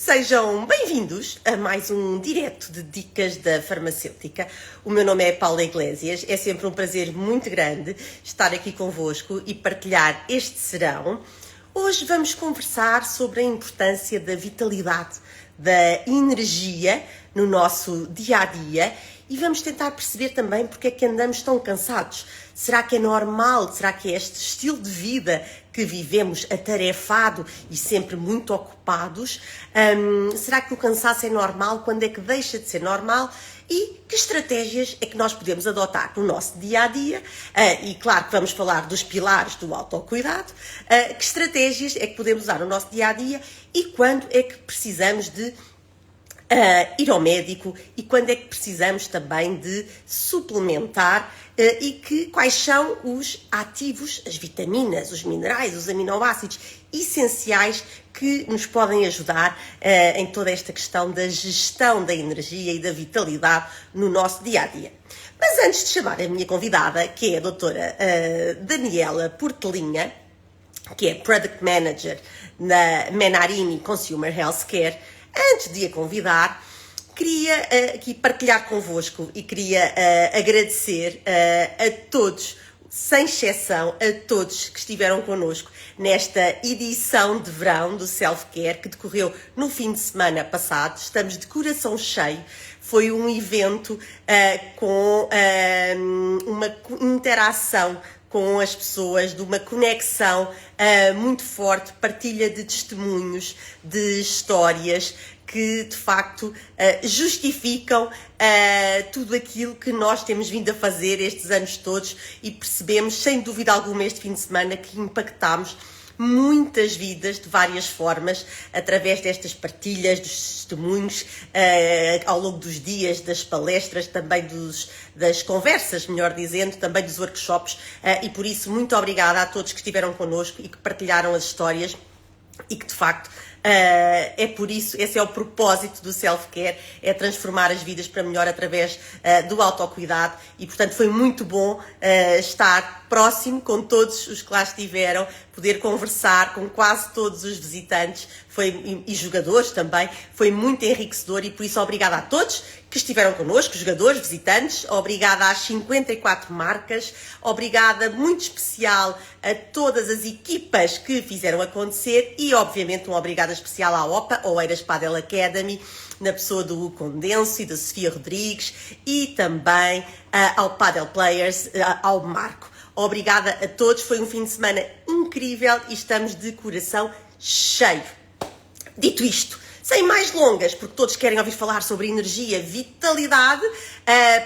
Sejam bem-vindos a mais um direto de dicas da farmacêutica. O meu nome é Paula Iglesias, é sempre um prazer muito grande estar aqui convosco e partilhar este serão. Hoje vamos conversar sobre a importância da vitalidade, da energia no nosso dia-a-dia e vamos tentar perceber também porque é que andamos tão cansados. Será que é normal? Será que é este estilo de vida que vivemos atarefado e sempre muito ocupados? Será que o cansaço é normal? Quando é que deixa de ser normal? E que estratégias é que nós podemos adotar no nosso dia-a-dia? E claro que vamos falar dos pilares do autocuidado. Que estratégias é que podemos usar no nosso dia-a-dia e quando é que precisamos de ir ao médico e quando é que precisamos também de suplementar quais são os ativos, as vitaminas, os minerais, os aminoácidos essenciais que nos podem ajudar em toda esta questão da gestão da energia e da vitalidade no nosso dia-a-dia. Mas antes de chamar a minha convidada, que é a doutora Daniela Portelinha, que é Product Manager na Menarini Consumer Healthcare, antes de a convidar, queria aqui partilhar convosco e queria agradecer a todos, sem exceção, a todos que estiveram connosco nesta edição de verão do Self-Care que decorreu no fim de semana passado. Estamos de coração cheio. Foi um evento com uma interação com as pessoas, de uma conexão muito forte, partilha de testemunhos, de histórias que de facto justificam tudo aquilo que nós temos vindo a fazer estes anos todos e percebemos, sem dúvida alguma, este fim de semana que impactámos muitas vidas de várias formas, através destas partilhas, dos testemunhos, ao longo dos dias, das palestras, também das conversas, melhor dizendo, também dos workshops, e por isso muito obrigada a todos que estiveram connosco e que partilharam as histórias e que de facto é por isso, esse é o propósito do self-care, é transformar as vidas para melhor através do autocuidado e portanto foi muito bom estar próximo com todos os que lá estiveram, poder conversar com quase todos os visitantes e jogadores também, foi muito enriquecedor e por isso obrigada a todos que estiveram connosco, jogadores, visitantes, obrigada às 54 marcas, obrigada muito especial a todas as equipas que fizeram acontecer e obviamente um obrigado especial à OPA, Oeiras Padel Academy, na pessoa do Condenso e da Sofia Rodrigues e também ao Padel Players, ao Marco. Obrigada a todos, foi um fim de semana incrível e estamos de coração cheio. Dito isto, sem mais longas, porque todos querem ouvir falar sobre energia, vitalidade,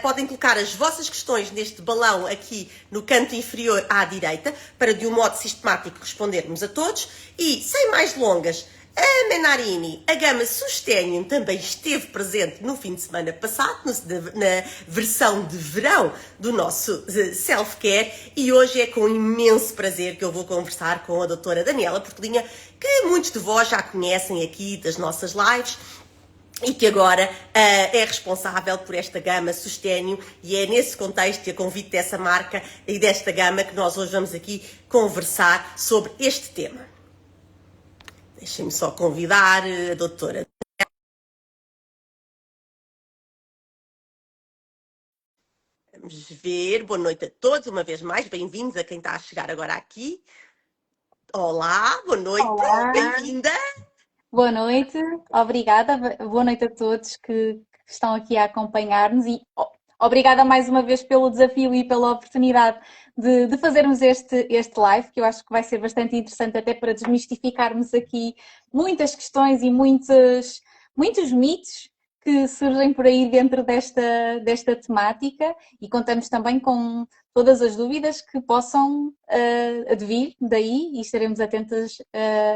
podem colocar as vossas questões neste balão aqui no canto inferior à direita, para de um modo sistemático respondermos a todos. E, sem mais longas, a Menarini, a gama Sustenium, também esteve presente no fim de semana passado, na versão de verão do nosso Self-Care, e hoje é com imenso prazer que eu vou conversar com a doutora Daniela Portelinha, que muitos de vós já conhecem aqui das nossas lives, e que agora é responsável por esta gama Sustenium, e é nesse contexto e a convite dessa marca e desta gama que nós hoje vamos aqui conversar sobre este tema. Deixem-me só convidar a doutora. Vamos ver. Boa noite a todos, uma vez mais. Bem-vindos a quem está a chegar agora aqui. Olá, boa noite. Olá, bem-vinda. boa noite, obrigada, boa noite a todos que estão aqui a acompanhar-nos e obrigada mais uma vez pelo desafio e pela oportunidade de fazermos este live, que eu acho que vai ser bastante interessante até para desmistificarmos aqui muitas questões e muitos mitos que surgem por aí dentro desta temática e contamos também com todas as dúvidas que possam advir daí e estaremos atentas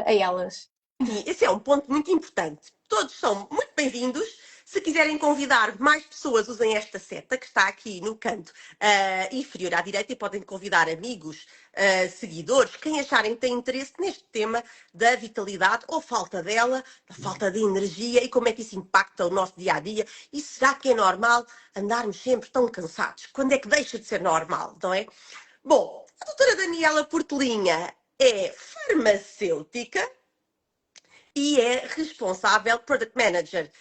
a elas. Sim, esse é um ponto muito importante. Todos são muito bem-vindos. Se quiserem convidar mais pessoas, usem esta seta que está aqui no canto inferior à direita e podem convidar amigos, seguidores, quem acharem que tem interesse neste tema da vitalidade ou falta dela, da falta de energia e como é que isso impacta o nosso dia-a-dia. E será que é normal andarmos sempre tão cansados? Quando é que deixa de ser normal, não é? Bom, a doutora Daniela Portelinha é farmacêutica, e é responsável Product Manager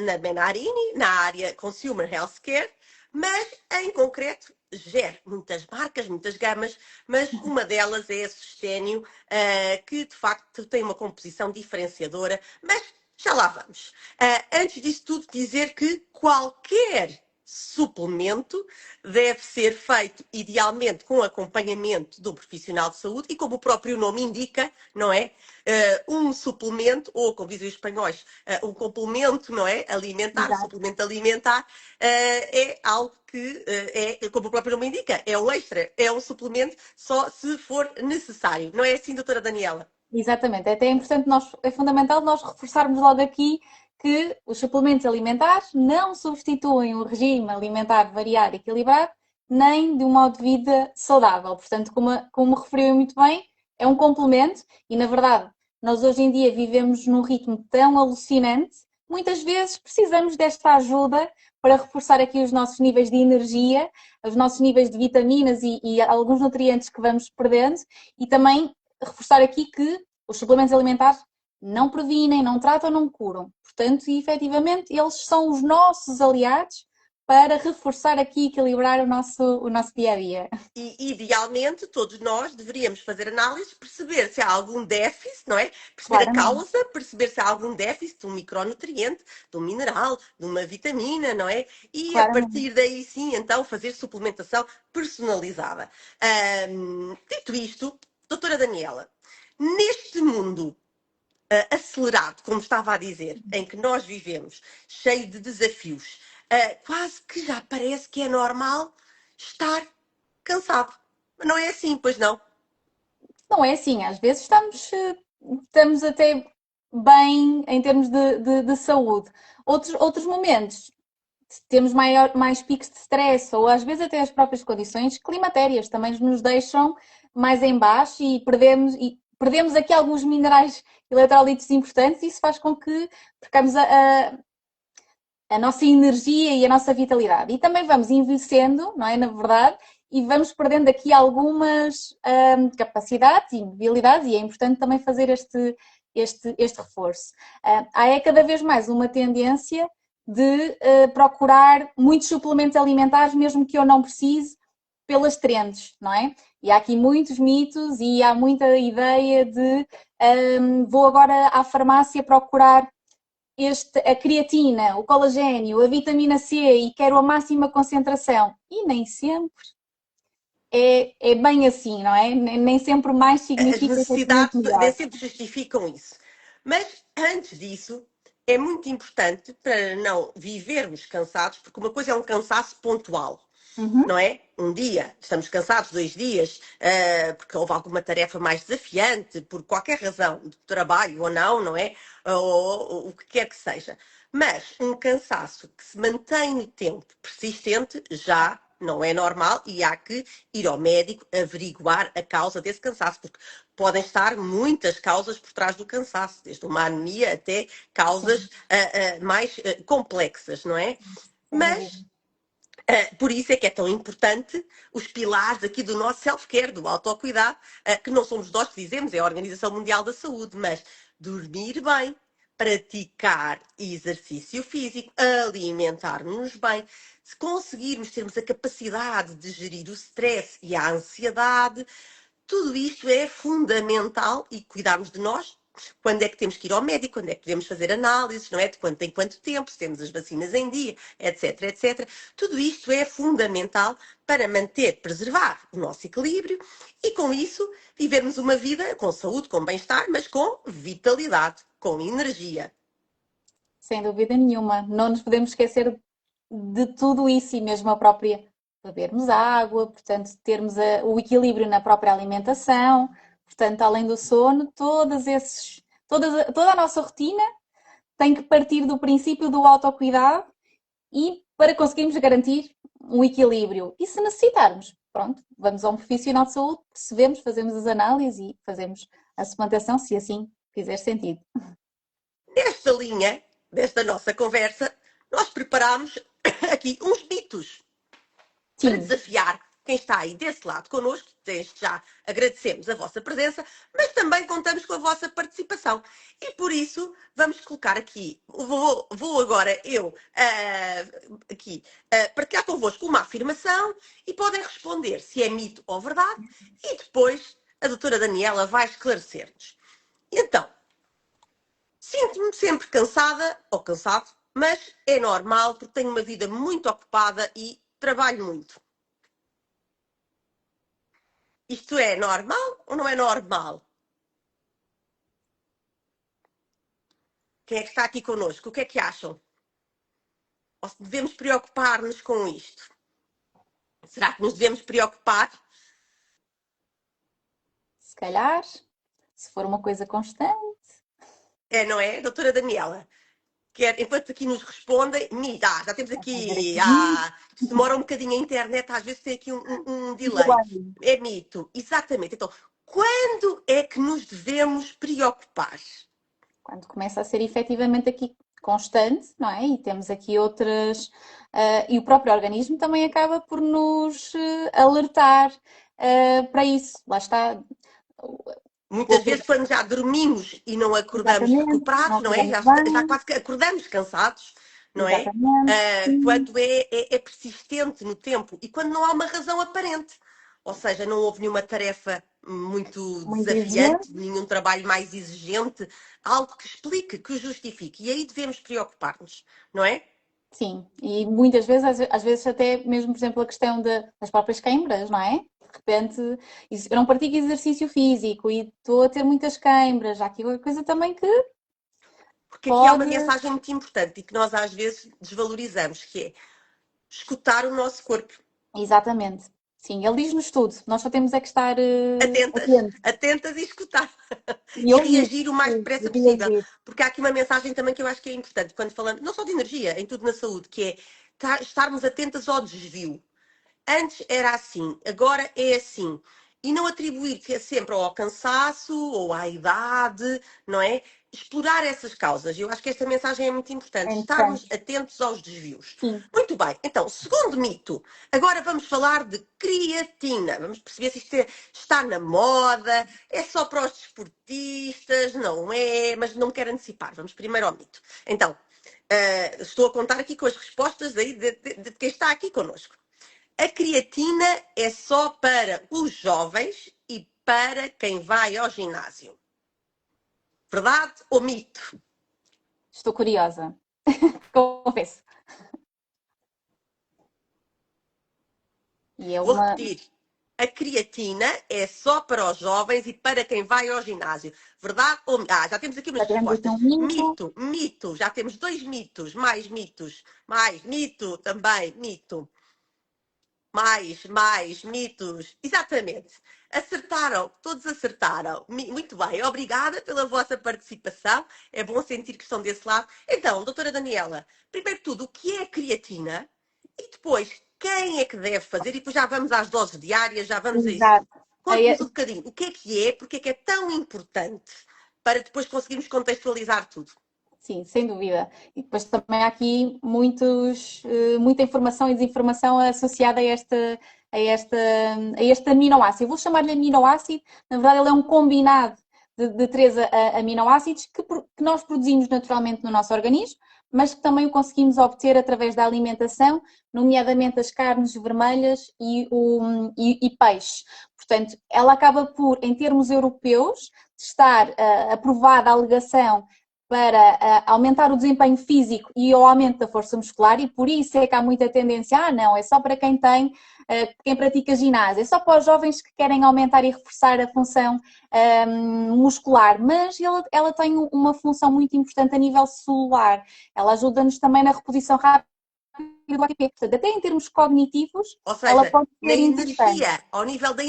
na Menarini, na área Consumer Healthcare, mas em concreto gera muitas marcas, muitas gamas, mas uma delas é a Sustênio, que de facto tem uma composição diferenciadora, mas já lá vamos. Antes disso tudo, dizer que qualquer suplemento deve ser feito idealmente com acompanhamento do profissional de saúde e, como o próprio nome indica, não é? Um suplemento, ou como dizem os espanhóis, um complemento, não é? Alimentar, um Exato. suplemento alimentar, é algo que é, como o próprio nome indica, é um extra, é um suplemento só se for necessário. Não é assim, doutora Daniela? Exatamente. É até importante é fundamental nós reforçarmos logo aqui que os suplementos alimentares não substituem o regime alimentar variado e equilibrado, nem de um modo de vida saudável. Portanto, como referiu muito bem, é um complemento e, na verdade, nós hoje em dia vivemos num ritmo tão alucinante, muitas vezes precisamos desta ajuda para reforçar aqui os nossos níveis de energia, os nossos níveis de vitaminas e alguns nutrientes que vamos perdendo e também reforçar aqui que os suplementos alimentares não previnem, não tratam, não curam. Portanto, efetivamente, eles são os nossos aliados para reforçar aqui e equilibrar o nosso dia a dia. E, idealmente, todos nós deveríamos fazer análises, perceber se há algum déficit, não é? Perceber a Claramente. causa, perceber se há algum déficit de um micronutriente, de um mineral, de uma vitamina, não é? E a Claramente. partir daí, sim, então, fazer suplementação personalizada. Dito isto, doutora Daniela, neste mundo acelerado, como estava a dizer, em que nós vivemos, cheio de desafios, quase que já parece que é normal estar cansado. Mas não é assim, pois não? Não é assim, às vezes estamos até bem em termos de saúde. Outros momentos temos mais picos de stress, ou às vezes até as próprias condições climatérias também nos deixam mais em baixo e perdemos aqui alguns minerais eletrólitos importantes e isso faz com que percamos a nossa energia e a nossa vitalidade. E também vamos envelhecendo, não é? Na verdade, e vamos perdendo aqui algumas capacidades e mobilidades, e é importante também fazer este reforço. Há cada vez mais uma tendência de procurar muitos suplementos alimentares, mesmo que eu não precise, pelas trends, não é? E há aqui muitos mitos e há muita ideia de vou agora à farmácia procurar a creatina, o colagênio, a vitamina C e quero a máxima concentração. E nem sempre é bem assim, não é? Nem sempre mais As significa efetivamente necessidades nem melhor. sempre justificam isso. Mas antes disso, é muito importante para não vivermos cansados, porque uma coisa é um cansaço pontual. Uhum. Não é? Um dia, estamos cansados, 2 dias, porque houve alguma tarefa mais desafiante, por qualquer razão, de trabalho ou não é? Ou o que quer que seja. Mas um cansaço que se mantém no tempo persistente já não é normal e há que ir ao médico averiguar a causa desse cansaço, porque podem estar muitas causas por trás do cansaço, desde uma anemia até causas Sim, mais complexas, não é? sem dúvida. Mas por isso é que é tão importante os pilares aqui do nosso self-care, do autocuidado, que não somos nós que dizemos, é a Organização Mundial da Saúde, mas dormir bem, praticar exercício físico, alimentar-nos bem, se conseguirmos termos a capacidade de gerir o stress e a ansiedade, tudo isto é fundamental e cuidarmos de nós. Quando é que temos que ir ao médico, quando é que podemos fazer análises, não é? De quanto em quanto tempo, se temos as vacinas em dia, etc, etc. Tudo isto é fundamental para manter, preservar o nosso equilíbrio e com isso vivermos uma vida com saúde, com bem-estar, mas com vitalidade, com energia. Sem dúvida nenhuma. Não nos podemos esquecer de tudo isso e mesmo a própria bebermos água, portanto, termos o equilíbrio na própria alimentação, portanto, além do sono, toda a nossa rotina tem que partir do princípio do autocuidado e para conseguirmos garantir um equilíbrio. E se necessitarmos, pronto, vamos a um profissional de saúde, percebemos, fazemos as análises e fazemos a suplantação, se assim fizer sentido. Nesta linha, desta nossa conversa, nós preparámos aqui uns mitos para Sim, desafiar. quem está aí desse lado connosco, desde já agradecemos a vossa presença, mas também contamos com a vossa participação. E por isso vamos colocar aqui, vou agora eu aqui partilhar convosco uma afirmação e podem responder se é mito ou verdade e depois a doutora Daniela vai esclarecer-nos. Então, sinto-me sempre cansada ou cansado, mas é normal porque tenho uma vida muito ocupada e trabalho muito. Isto é normal ou não é normal? Quem é que está aqui connosco? O que é que acham? Ou se devemos preocupar-nos com isto? Será que nos devemos preocupar? Se calhar, se for uma coisa constante. É, não é, doutora Daniela? Enquanto aqui nos respondem, já temos aqui, se demora um bocadinho a internet, às vezes tem aqui um delay. É mito, exatamente. Então, quando é que nos devemos preocupar? Quando começa a ser efetivamente aqui constante, não é? E temos aqui outras. E o próprio organismo também acaba por nos alertar para isso. Lá está. Muitas vezes, quando já dormimos e não acordamos recuperados, não é? Já quase que acordamos cansados, não é? Quando é persistente no tempo e quando não há uma razão aparente. Ou seja, não houve nenhuma tarefa muito desafiante, nenhum trabalho mais exigente, algo que explique, que justifique. E aí devemos preocupar-nos, não é? Sim, e muitas vezes, às vezes até mesmo, por exemplo, a questão das próprias queimbras, não é? De repente, eu não pratico exercício físico e estou a ter muitas queimbras, já aqui é uma coisa também que porque aqui há uma mensagem muito importante e que nós às vezes desvalorizamos, que é escutar o nosso corpo. Exatamente. Sim, ele diz-nos tudo. Nós só temos é que estar atentas e escutar. E reagir o mais depressa possível. Porque há aqui uma mensagem também que eu acho que é importante, quando falamos, não só de energia, em tudo na saúde, que é estarmos atentas ao desvio. Antes era assim, agora é assim. E não atribuir que é sempre ao cansaço ou à idade, não é? Explorar essas causas. Eu acho que esta mensagem é muito importante. Estarmos atentos aos desvios. Sim. Muito bem. Então, segundo mito. Agora vamos falar de creatina. Vamos perceber se isto está na moda, é só para os desportistas, não é? Mas não me quero antecipar. Vamos primeiro ao mito. Então, estou a contar aqui com as respostas aí de quem está aqui connosco. A creatina é só para os jovens e para quem vai ao ginásio. Verdade ou mito? Estou curiosa. Confesso. Vou repetir. A creatina é só para os jovens e para quem vai ao ginásio. Verdade ou mito? Já temos aqui umas respostas. Mito. Já temos 2 mitos. Mais mitos. Mais mito também. Mito. Mais mitos. Exatamente. Acertaram, todos acertaram. Muito bem, obrigada pela vossa participação. É bom sentir que estão desse lado. Então, doutora Daniela, primeiro de tudo, o que é a creatina? E depois, quem é que deve fazer? E depois já vamos às doses diárias, já vamos a isso. Conte-nos um bocadinho o que é, porque é que é tão importante para depois conseguirmos contextualizar tudo. Sim, sem dúvida. E depois também há aqui muita informação e desinformação associada a este aminoácido. Eu vou chamar-lhe aminoácido, na verdade ele é um combinado de 3 aminoácidos que nós produzimos naturalmente no nosso organismo, mas que também o conseguimos obter através da alimentação, nomeadamente as carnes vermelhas e peixe. Portanto, ela acaba por, em termos europeus, estar aprovada a alegação para aumentar o desempenho físico e o aumento da força muscular, e por isso é que há muita tendência, não, é só para quem quem pratica ginásio, é só para os jovens que querem aumentar e reforçar a função muscular, mas ela tem uma função muito importante a nível celular, ela ajuda-nos também na reposição rápida do ATP, portanto, até em termos cognitivos, ou seja, ela pode ser na energia, ao nível da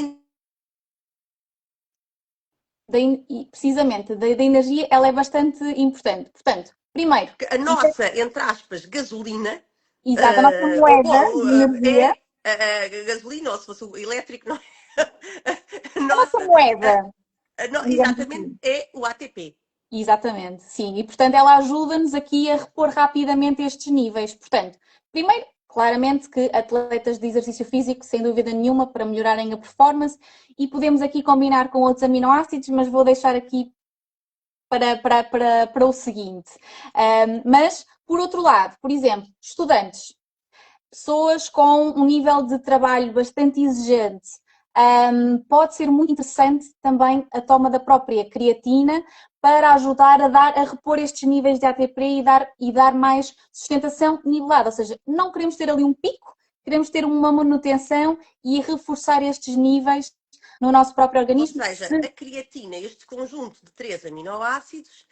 precisamente, da energia, ela é bastante importante. Portanto, primeiro... A nossa, entre aspas, gasolina... Exato, a nossa moeda de energia... gasolina, ou se fosse o elétrico, não é? Nossa moeda. Exatamente, é o ATP. Exatamente, sim. E, portanto, ela ajuda-nos aqui a repor rapidamente estes níveis. Portanto, primeiro, claramente que atletas de exercício físico, sem dúvida nenhuma, para melhorarem a performance, e podemos aqui combinar com outros aminoácidos, mas vou deixar aqui para o seguinte. Mas, por outro lado, por exemplo, estudantes, pessoas com um nível de trabalho bastante exigente, pode ser muito interessante também a toma da própria creatina para ajudar a repor estes níveis de ATP e dar mais sustentação nivelada. Ou seja, não queremos ter ali um pico, queremos ter uma manutenção e reforçar estes níveis no nosso próprio Ou organismo. seja, a creatina, este conjunto de 3 aminoácidos,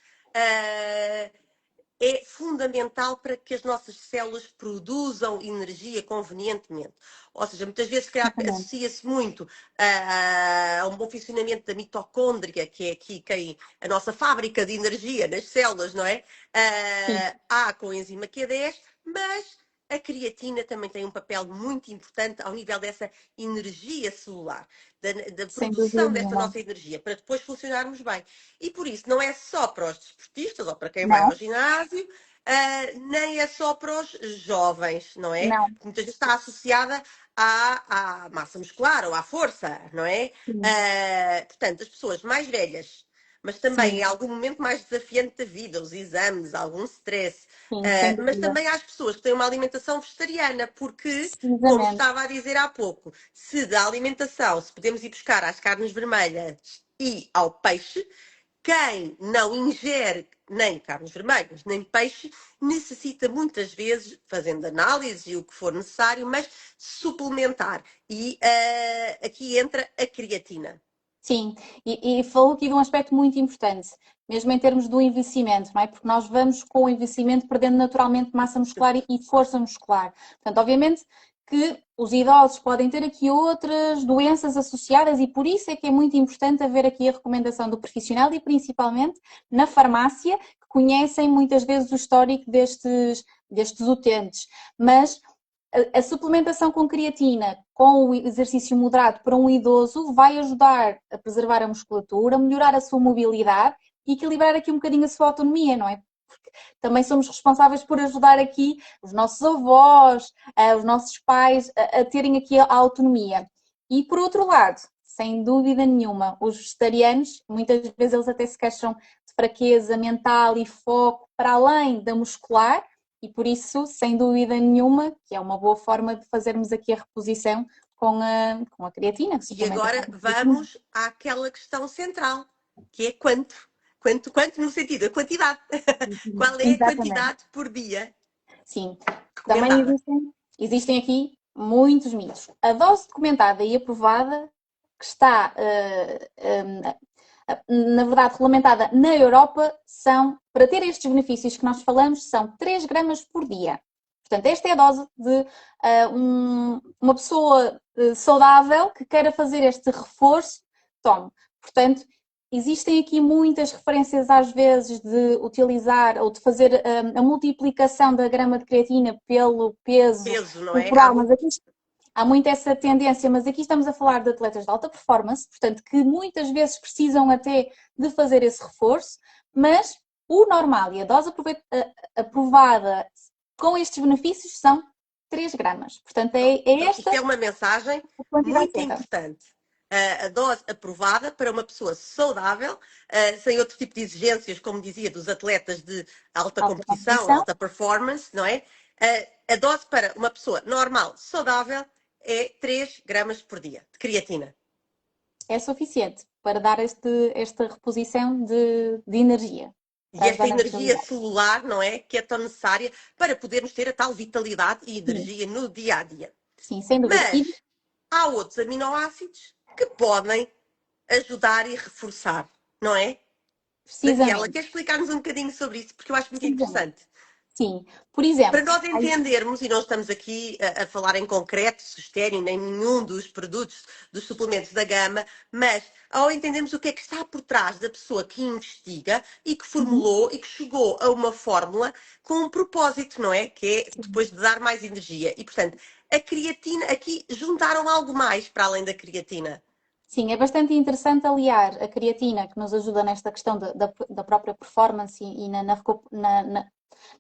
é fundamental para que as nossas células produzam energia convenientemente. Ou seja, muitas vezes associa-se muito a um bom funcionamento da mitocôndria, que é aqui a nossa fábrica de energia nas células, não é? A com a enzima Q10, mas a creatina também tem um papel muito importante ao nível dessa energia celular, da produção desta nossa energia, para depois funcionarmos bem. E por isso, não é só para os desportistas ou para quem vai ao ginásio, nem é só para os jovens, não é? Não. Porque muitas vezes está associada à massa muscular ou à força, não é? Portanto, as pessoas mais velhas, mas também em algum momento mais desafiante da vida, os exames, algum stress. Mas também há as pessoas que têm uma alimentação vegetariana, porque, como estava a dizer há pouco, se da alimentação se podemos ir buscar às carnes vermelhas e ao peixe, quem não ingere nem carnes vermelhas, nem peixe, necessita muitas vezes, fazendo análise e o que for necessário, mas suplementar. E aqui entra a creatina. Sim, e falou aqui de um aspecto muito importante, mesmo em termos do envelhecimento, não é? Porque nós vamos com o envelhecimento perdendo naturalmente massa muscular e força muscular. Portanto, obviamente que os idosos podem ter aqui outras doenças associadas e por isso é que é muito importante haver aqui a recomendação do profissional e principalmente na farmácia, que conhecem muitas vezes o histórico destes utentes. Mas a suplementação com creatina, com o exercício moderado para um idoso, vai ajudar a preservar a musculatura, melhorar a sua mobilidade e equilibrar aqui um bocadinho a sua autonomia, não é? Porque também somos responsáveis por ajudar aqui os nossos avós, os nossos pais a terem aqui a autonomia. E por outro lado, sem dúvida nenhuma, os vegetarianos, muitas vezes eles até se queixam de fraqueza mental e foco para além da muscular, e por isso, sem dúvida nenhuma, que é uma boa forma de fazermos aqui a reposição com a creatina. E agora vamos àquela questão central, que é quanto? Quanto no sentido, a quantidade. Qual é a quantidade por dia? Sim, também existem aqui muitos mitos. A dose documentada e aprovada, que está na verdade, regulamentada na Europa, para ter estes benefícios que nós falamos, são 3 gramas por dia. Portanto, esta é a dose de uma pessoa saudável que queira fazer este reforço, tome. Portanto, existem aqui muitas referências às vezes de utilizar ou de fazer a multiplicação da grama de creatina pelo peso corporal, mas aqui há muito essa tendência, mas aqui estamos a falar de atletas de alta performance, portanto, que muitas vezes precisam até de fazer esse reforço, mas o normal e a dose aprovada com estes benefícios são 3 gramas. Portanto, esta... Isto é uma mensagem muito importante. A dose aprovada para uma pessoa saudável, sem outro tipo de exigências, como dizia, dos atletas de alta competição, alta performance, não é? A dose para uma pessoa normal, saudável, é 3 gramas por dia de creatina. É suficiente para dar esta reposição de energia. E esta energia celular, não é? Que é tão necessária para podermos ter a tal vitalidade e energia no dia a dia. Sim, sem dúvida. Mas há outros aminoácidos que podem ajudar e reforçar, não é? Daniela, quer explicar-nos um bocadinho sobre isso? Porque eu acho muito interessante. Sim, por exemplo... Para nós entendermos, e não estamos aqui a falar em concreto, sustéreo, nem nenhum dos produtos, dos suplementos da gama, mas ao entendermos o que é que está por trás da pessoa que investiga e que formulou e que chegou a uma fórmula com um propósito, não é? Que é depois de dar mais energia. E, portanto, a creatina, aqui juntaram algo mais para além da creatina. Sim, é bastante interessante aliar a creatina, que nos ajuda nesta questão da própria performance e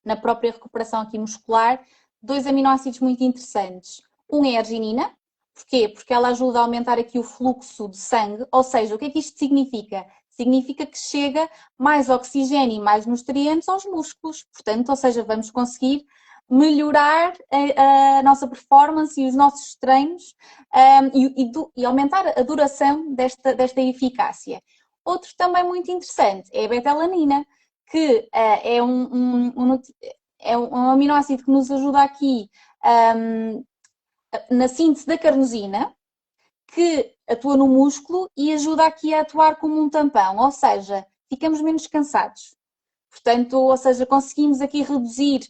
na própria recuperação aqui muscular, dois aminoácidos muito interessantes. Um é a arginina. Porquê? Porque ela ajuda a aumentar aqui o fluxo de sangue, ou seja, o que é que isto significa? Significa que chega mais oxigênio e mais nutrientes aos músculos, portanto, ou seja, vamos conseguir melhorar a nossa performance e os nossos treinos e aumentar a duração desta eficácia. Outro também muito interessante é a betalanina, que é um aminoácido que nos ajuda aqui na síntese da carnosina, que atua no músculo e ajuda aqui a atuar como um tampão, ou seja, ficamos menos cansados. Portanto, ou seja, conseguimos aqui reduzir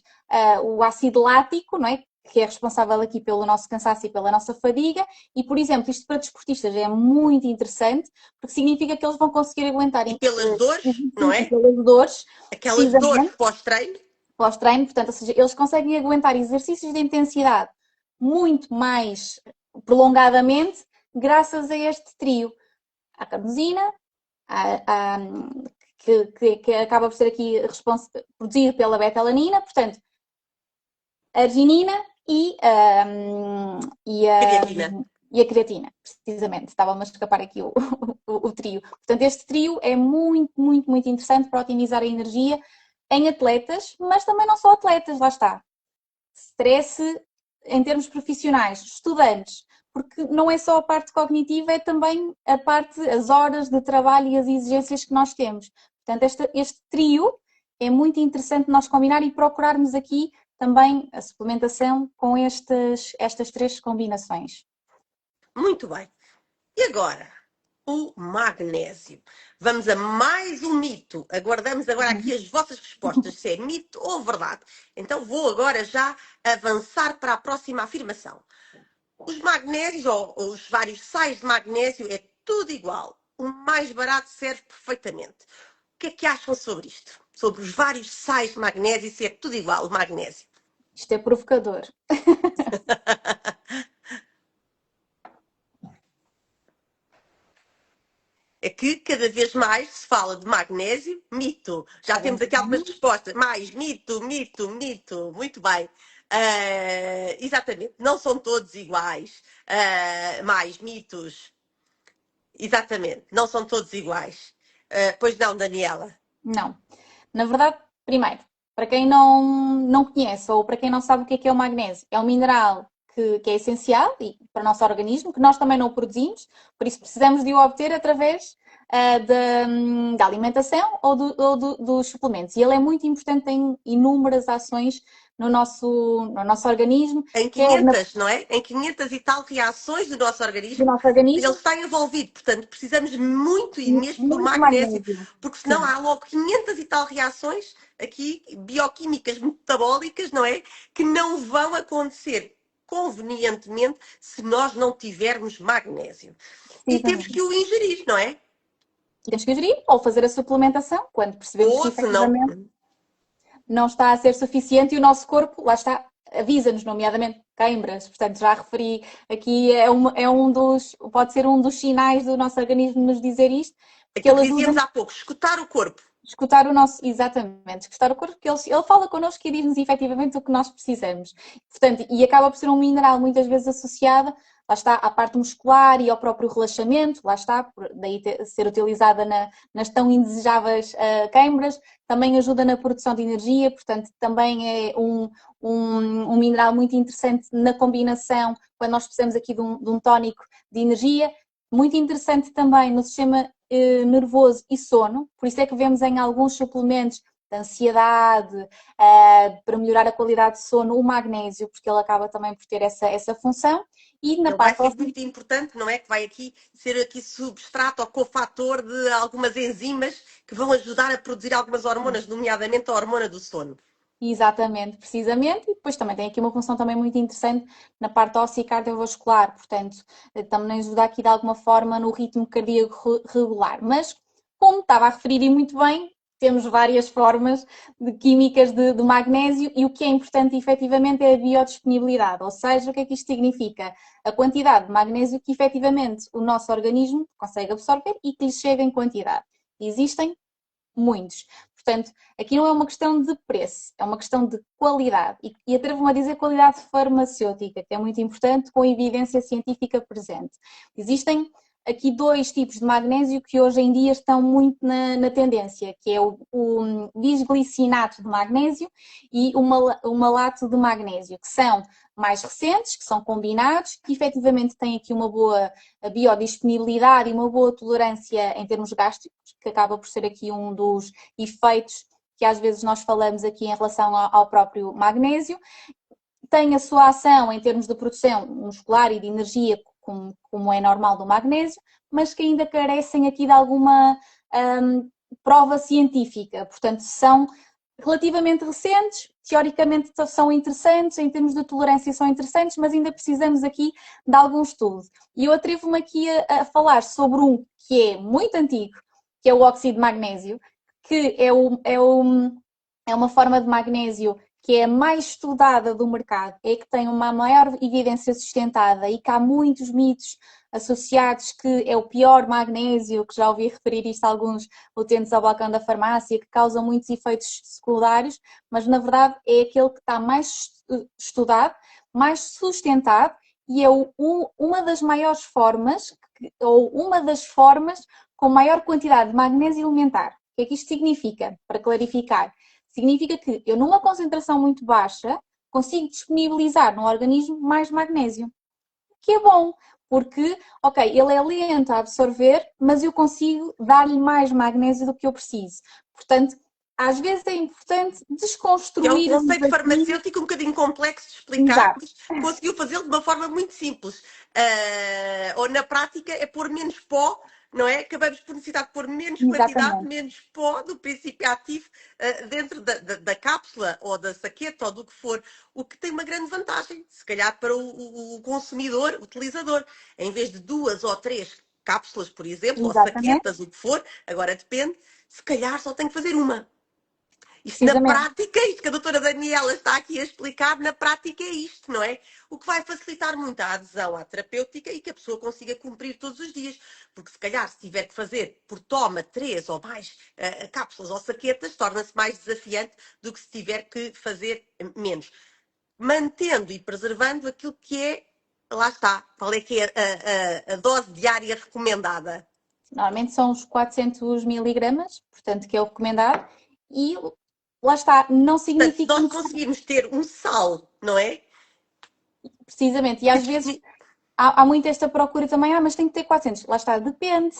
o ácido lático, não é? Que é responsável aqui pelo nosso cansaço e pela nossa fadiga, e, por exemplo, isto para desportistas é muito interessante, porque significa que eles vão conseguir aguentar... E pelas dores, não é? Pelas dores, aquelas dores pós-treino. Pós-treino, portanto, ou seja, eles conseguem aguentar exercícios de intensidade muito mais prolongadamente graças a este trio. A carnosina, que acaba por ser aqui produzido pela betalanina, portanto, a arginina e a creatina, precisamente. Estava-me a escapar aqui o trio. Portanto, este trio é muito, muito, muito interessante para otimizar a energia em atletas, mas também não só atletas, lá está. Stress em termos profissionais, estudantes, porque não é só a parte cognitiva, é também a parte, as horas de trabalho e as exigências que nós temos. Portanto, este trio é muito interessante nós combinar e procurarmos aqui também a suplementação com estas três combinações. Muito bem. E agora, o magnésio. Vamos a mais um mito. Aguardamos agora aqui as vossas respostas, se é mito ou verdade. Então vou agora já avançar para a próxima afirmação. Os magnésios ou os vários sais de magnésio é tudo igual. O mais barato serve perfeitamente. O que é que acham sobre isto? Sobre os vários sais de magnésio, se é tudo igual, o magnésio? Isto é provocador. É que cada vez mais se fala de magnésio, mito. Já temos aqui algumas respostas. Mais mito, mito, mito. Muito bem. Exatamente. Não são todos iguais. Mais mitos. Exatamente. Não são todos iguais. Pois não, Daniela? Não. Na verdade, primeiro, para quem não conhece ou para quem não sabe o que é o magnésio, é um mineral que é essencial para o nosso organismo, que nós também não produzimos, por isso precisamos de o obter através da alimentação ou dos suplementos. E ele é muito importante em inúmeras ações no nosso organismo. Em 500, não é? Em 500 e tal reações do nosso organismo. Ele está envolvido, portanto, precisamos muito e mesmo do magnésio, porque senão há logo 500 e tal reações aqui, bioquímicas, metabólicas, não é? Que não vão acontecer convenientemente se nós não tivermos magnésio. E temos que o ingerir, não é? Temos que ingerir ou fazer a suplementação quando percebemos que efetivamente não está a ser suficiente e o nosso corpo, lá está, avisa-nos, nomeadamente queimbras. Portanto, já referi aqui, pode ser um dos sinais do nosso organismo nos dizer isto. Aquilo que dizíamos há pouco, escutar o corpo. Escutar o nosso, exatamente, escutar o corpo, porque ele fala connosco e diz-nos efetivamente o que nós precisamos. Portanto, e acaba por ser um mineral muitas vezes associado, lá está, à parte muscular e ao próprio relaxamento, lá está, daí ser utilizada nas tão indesejáveis queimbras, também ajuda na produção de energia, portanto, também é um mineral muito interessante na combinação, quando nós precisamos aqui de um tónico de energia. Muito interessante também no sistema nervoso e sono, por isso é que vemos em alguns suplementos de ansiedade, para melhorar a qualidade de sono, o magnésio, porque ele acaba também por ter essa função. E na parte vai ser muito importante, não é? Que vai aqui ser aqui substrato ou cofator de algumas enzimas que vão ajudar a produzir algumas hormonas, nomeadamente a hormona do sono. Exatamente, precisamente, e depois também tem aqui uma função também muito interessante na parte óssea e cardiovascular, portanto, também ajuda aqui de alguma forma no ritmo cardíaco regular, mas como estava a referir e muito bem, temos várias formas de químicas de magnésio e o que é importante efetivamente é a biodisponibilidade, ou seja, o que é que isto significa? A quantidade de magnésio que efetivamente o nosso organismo consegue absorver e que lhe chega em quantidade. Existem muitos. Portanto, aqui não é uma questão de preço, é uma questão de qualidade. E atrevo-me a dizer qualidade farmacêutica, que é muito importante, com evidência científica presente. Existem aqui dois tipos de magnésio que hoje em dia estão muito na tendência, que é o bisglicinato de magnésio e o malato de magnésio, que são mais recentes, que são combinados, que efetivamente têm aqui uma boa biodisponibilidade e uma boa tolerância em termos gástricos, que acaba por ser aqui um dos efeitos que às vezes nós falamos aqui em relação ao próprio magnésio. Tem a sua ação em termos de produção muscular e de energia, como é normal do magnésio, mas que ainda carecem aqui de alguma prova científica. Portanto, são relativamente recentes, teoricamente são interessantes, em termos de tolerância são interessantes, mas ainda precisamos aqui de algum estudo. E eu atrevo-me aqui a falar sobre um que é muito antigo, que é o óxido de magnésio, que é uma forma de magnésio que é a mais estudada do mercado, é que tem uma maior evidência sustentada e que há muitos mitos associados que é o pior magnésio, que já ouvi referir isto a alguns utentes ao balcão da farmácia, que causa muitos efeitos secundários, mas na verdade é aquele que está mais estudado, mais sustentado e é uma das maiores formas, ou uma das formas com maior quantidade de magnésio elementar. O que é que isto significa? Para clarificar. Significa que eu, numa concentração muito baixa, consigo disponibilizar no organismo mais magnésio. O que é bom, porque, ok, ele é lento a absorver, mas eu consigo dar-lhe mais magnésio do que eu preciso. Portanto, às vezes é importante desconstruir... É um conceito farmacêutico um bocadinho complexo de explicar, mas conseguiu fazê-lo de uma forma muito simples. Ou na prática é pôr menos pó, não é? Acabamos por necessitar de pôr menos quantidade, menos pó do princípio ativo dentro da cápsula ou da saqueta ou do que for, o que tem uma grande vantagem, se calhar para o consumidor, o utilizador. Em vez de 2 ou 3 cápsulas, por exemplo, ou saquetas, o que for, agora depende, se calhar só tem que fazer uma. Isto na prática, isto que a doutora Daniela está aqui a explicar, na prática é isto, não é? O que vai facilitar muito a adesão à terapêutica e que a pessoa consiga cumprir todos os dias. Porque se calhar, se tiver que fazer por toma 3 ou mais cápsulas ou saquetas, torna-se mais desafiante do que se tiver que fazer menos. Mantendo e preservando aquilo que é, lá está, qual é que é a dose diária recomendada? Normalmente são os 400 miligramas, portanto, que é o recomendado, e lá está, não significa... Portanto, se nós conseguirmos ter um sal, não é? Precisamente, e às vezes há muito esta procura também, mas tem que ter 400. Lá está, depende,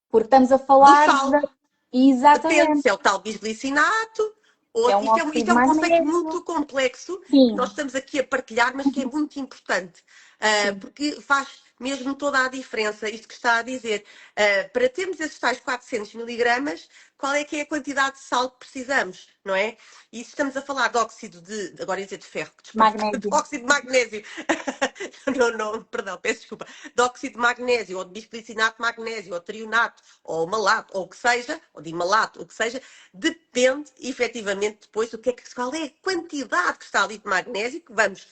porque estamos a falar... Do sal. Exatamente. Depende se é o tal bisglicinato, ou isto é um conceito muito complexo que nós estamos aqui a partilhar, mas que é muito importante, porque faz mesmo toda a diferença, isto que está a dizer. Para termos esses tais 400 miligramas, qual é que é a quantidade de sal que precisamos, não é? E se estamos a falar de óxido agora ia dizer de ferro, de óxido de magnésio, não, perdão, peço desculpa, de óxido de magnésio, ou de bisglicinato de magnésio, ou trionato, ou malato, ou o que seja, ou de malato, o que seja, depende efetivamente depois qual é a quantidade que está ali de magnésio que vamos,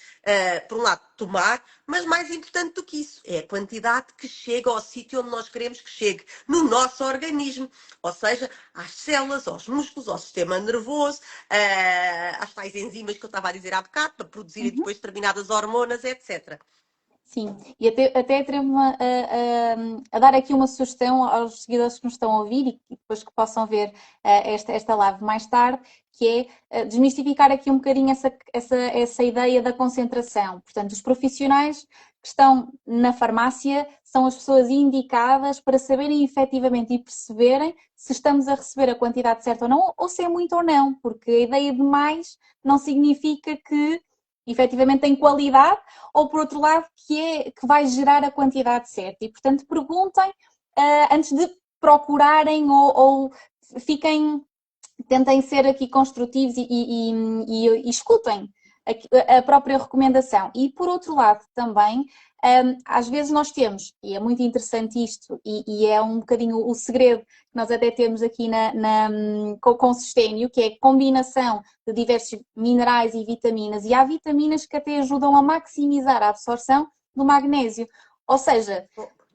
por um lado, tomar, mas mais importante do que isso, é a quantidade que chega ao sítio onde nós queremos que chegue, no nosso organismo, ou seja, às células, aos músculos, ao sistema nervoso, às tais enzimas que eu estava a dizer há bocado, para produzirem depois determinadas hormonas, etc. Sim, e até atrevo-me a dar aqui uma sugestão aos seguidores que nos estão a ouvir e depois que possam ver esta live mais tarde, que é desmistificar aqui um bocadinho essa ideia da concentração. Portanto, os profissionais que estão na farmácia são as pessoas indicadas para saberem efetivamente e perceberem se estamos a receber a quantidade certa ou não, ou se é muito ou não, porque a ideia de mais não significa que efetivamente tem qualidade, ou por outro lado, que vai gerar a quantidade certa. E, portanto, perguntem antes de procurarem ou tentem ser aqui construtivos e escutem a própria recomendação. E, por outro lado, também, às vezes nós temos, e é muito interessante isto, e é um bocadinho o segredo que nós até temos aqui com o Sustênio, que é a combinação de diversos minerais e vitaminas, e há vitaminas que até ajudam a maximizar a absorção do magnésio. Ou seja,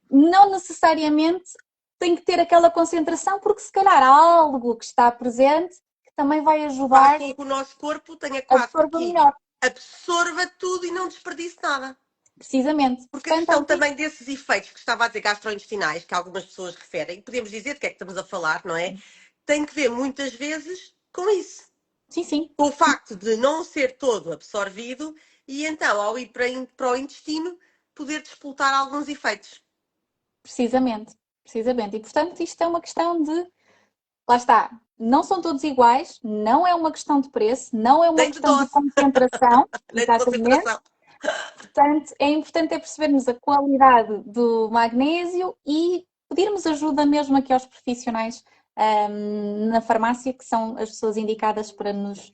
não necessariamente tem que ter aquela concentração, porque se calhar há algo que está presente que também vai Faz ajudar com que o nosso corpo tenha a quase absorver que melhor, absorva tudo e não desperdice nada. precisamente. Porque a Portanto, questão também desses efeitos que estava a dizer gastrointestinais, que algumas pessoas referem, podemos dizer de que é que estamos a falar, não é? Tem que ver muitas vezes com isso. sim, sim, Com o facto de não ser todo absorvido e então, ao ir para o intestino, poder disputar alguns efeitos. precisamente, precisamente. E portanto, isto é uma questão de, lá está, não são todos iguais, não é uma questão de preço, não é uma Nem de questão de dose, concentração, nem de exatamente. concentração. Portanto, é importante percebermos a qualidade do magnésio e pedirmos ajuda mesmo aqui aos profissionais na farmácia, que são as pessoas indicadas para nos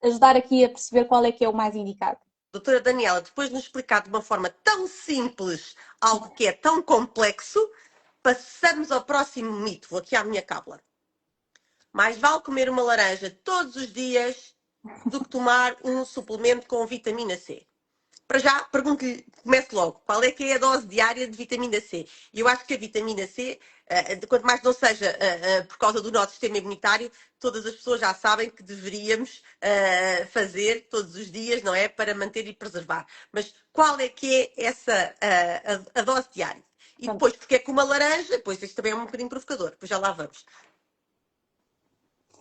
ajudar aqui a perceber qual é que é o mais indicado. Doutora Daniela, depois de nos explicar de uma forma tão simples algo que é tão complexo, passamos ao próximo mito. Vou aqui à minha cábula. Mais vale comer uma laranja todos os dias do que tomar um suplemento com vitamina C. Para já, pergunto-lhe, comece logo, qual é que é a dose diária de vitamina C? E eu acho que a vitamina C, quanto mais não seja por causa do nosso sistema imunitário, todas as pessoas já sabem que deveríamos fazer todos os dias, não é? Para manter e preservar. Mas qual é que é essa a dose diária? E depois, porque é com uma laranja, pois isto também é um bocadinho provocador, depois já lá vamos.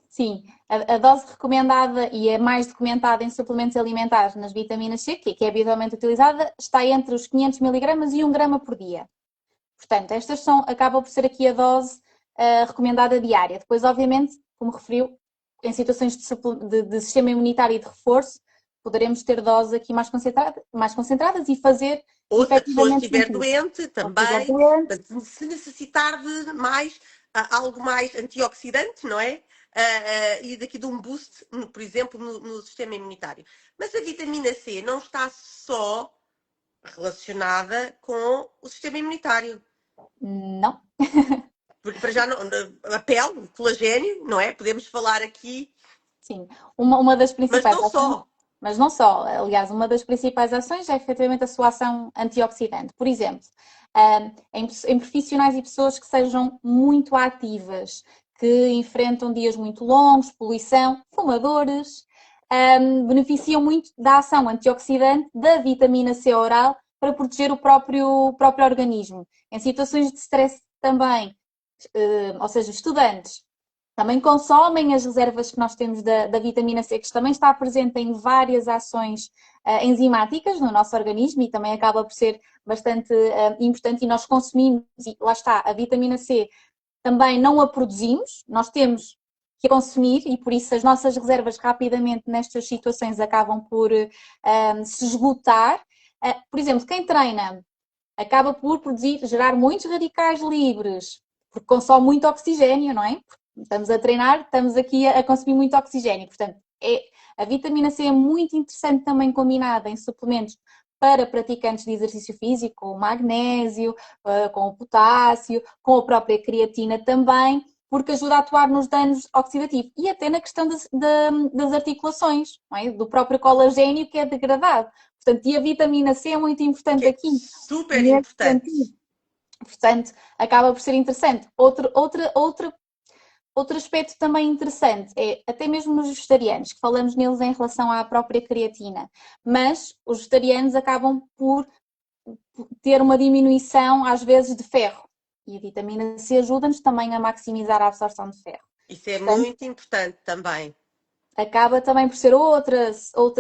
Sim, a dose recomendada e é mais documentada em suplementos alimentares nas vitaminas C, que é habitualmente utilizada, está entre os 500 miligramas e 1 grama por dia. Portanto, estas acabam por ser aqui a dose recomendada diária. Depois, obviamente, como referiu, em situações de sistema imunitário e de reforço, poderemos ter doses aqui mais concentradas e fazer Ou se a pessoa efetivamente estiver sentido. doente, Ou se estiver também, doente, se necessitar de mais, algo mais antioxidante, não é? E daqui de um boost, por exemplo, no sistema imunitário. Mas a vitamina C não está só relacionada com o sistema imunitário. não. Porque para já a pele, o colagênio, não é? Podemos falar aqui, Sim, uma das mas principais não ações, só. mas não só, aliás, uma das principais ações é efetivamente a sua ação antioxidante. Por exemplo, em profissionais e pessoas que sejam muito ativas, que enfrentam dias muito longos, poluição, fumadores, beneficiam muito da ação antioxidante da vitamina C oral para proteger o próprio organismo. Em situações de stress também, ou seja, estudantes também consomem as reservas que nós temos da vitamina C, que também está presente em várias ações enzimáticas no nosso organismo e também acaba por ser bastante importante e nós consumimos, e lá está, a vitamina C também não a produzimos, nós temos que a consumir e por isso as nossas reservas rapidamente nestas situações acabam por se esgotar. Por exemplo, quem treina acaba por gerar muitos radicais livres, porque consome muito oxigênio, não é? Estamos a treinar, estamos aqui a consumir muito oxigênio. Portanto, a vitamina C é muito interessante também combinada em suplementos para praticantes de exercício físico, com o magnésio, com o potássio, com a própria creatina também, porque ajuda a atuar nos danos oxidativos e até na questão das articulações, não é? Do próprio colagênio que é degradado. Portanto, e a vitamina C é muito importante Que é aqui, super nesse importante. sentido. Portanto, acaba por ser interessante. Outro aspecto também interessante é, até mesmo nos vegetarianos, que falamos neles em relação à própria creatina, mas os vegetarianos acabam por ter uma diminuição, às vezes, de ferro. E a vitamina C ajuda-nos também a maximizar a absorção de ferro. Isso é Portanto, muito importante também. acaba também por ser outra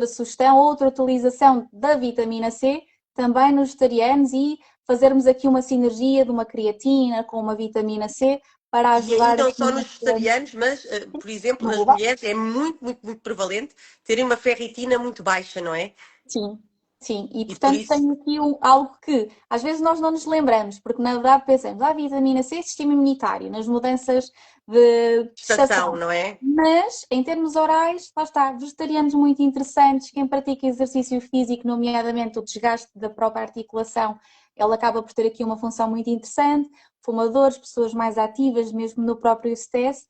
sugestão, outra utilização da vitamina C também nos vegetarianos e fazermos aqui uma sinergia de uma creatina com uma vitamina C para E aí ajudar não aqui só nos vegetarianos, mas, por exemplo, no nas global. mulheres é muito, muito, muito prevalente terem uma ferritina muito baixa, não é? Sim, sim. E E por portanto isso, tenho aqui algo que às vezes nós não nos lembramos, porque na verdade pensamos, vitamina C, sistema imunitário, nas mudanças de estação, estação. não é? Mas, em termos orais, lá está, vegetarianos muito interessantes, quem pratica exercício físico, nomeadamente o desgaste da própria articulação, ele acaba por ter aqui uma função muito interessante, fumadores, pessoas mais ativas, mesmo no próprio stress,